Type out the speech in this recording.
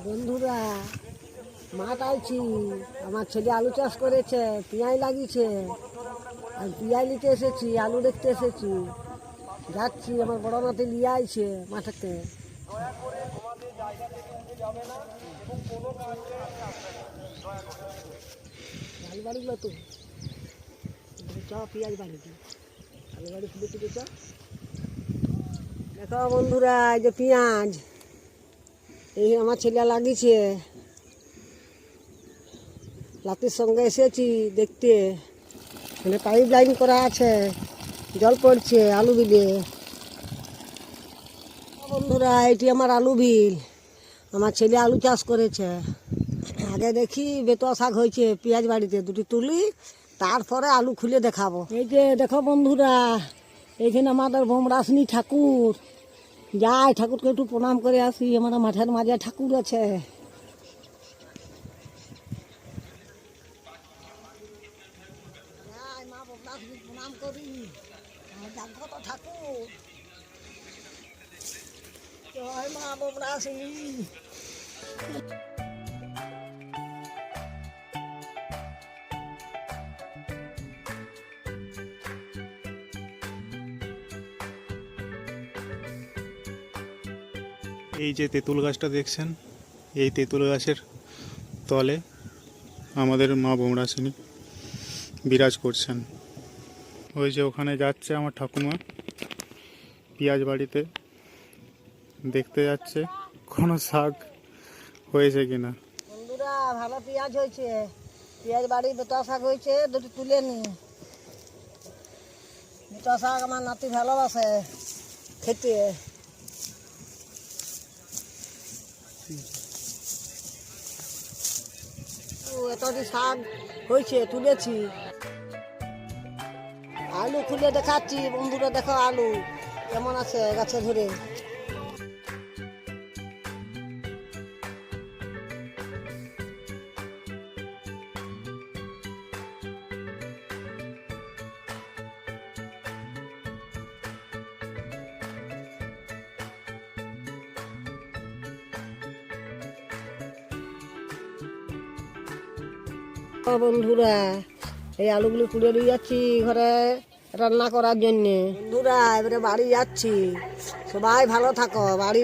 বন্ধুরা মাঠ আইছি, আমার ছেলে আলু চাষ করেছে, পেঁয়াজ লাগিয়েছে, আর পেঁয়াজ নিতে এসেছি, আলু দেখতে এসেছি, যাচ্ছি। আমার বড় নাতি নিয়ে আইছে মাঠেতে। আলু বাড়িগুলো তো চ, পেঁয়াজ বাড়িতে আলু বাড়ি খুলে খুলে চ। দেখো বন্ধুরা, এই যে পেঁয়াজ, এই আমার ছেলে লাগিয়েছে। লাতির সঙ্গে এসেছি দেখতে, মানে পাইপ লাইন করা আছে, জল পড়ছে আলু বিলে। বন্ধুরা, এটি আমার আলু বিল, আমার ছেলে আলু চাষ করেছে। আগে দেখি বেতুয়া শাক হয়েছে পেঁয়াজ বাড়িতে, দুটি তুলি, তারপরে আলু খুলে দেখাবো। এই যে দেখো বন্ধুরা, এইখানে আমাদের বোমরাসনি ঠাকুর, যাই ঠাকুরকে একটু প্রণাম করে আসি। আমার মাঠের মাঝে ঠাকুর আছে। মা বোমরাসনি প্রণাম করি, জাগ্রত ঠাকুর। জয় মা বোমরাসনি। এই যে তেঁতুল গাছটা দেখছেন, এই তেঁতুল গাছের তলে আমাদের মা বোমরাসিনী বিরাজ করছেন। ওই যে ওখানে যাচ্ছে আমার ঠাকুমা পেঁয়াজ বাড়িতে, দেখতে যাচ্ছে কোনো শাক হয়েছে কিনা। বন্ধুরা, ভালো পেঁয়াজ হয়েছে, পেঁয়াজ বাড়ি বেতুয়া শাক হয়েছে, দুটো তুলে নি। বেতুয়া শাক আমার নাতি ভালোবাসে খেতে। এতটি শাক হয়েছে, তুলেছি। আলু খুলে দেখাচ্ছি বন্ধুরা, দেখো আলু কেমন আছে গাছে ধরে। বন্ধুরা, এই আলুগুলো তুলে নিয়ে যাচ্ছি ঘরে রান্না করার জন্যে। বন্ধুরা, এবারে বাড়ি যাচ্ছি, সবাই ভালো থাকো। বাড়ি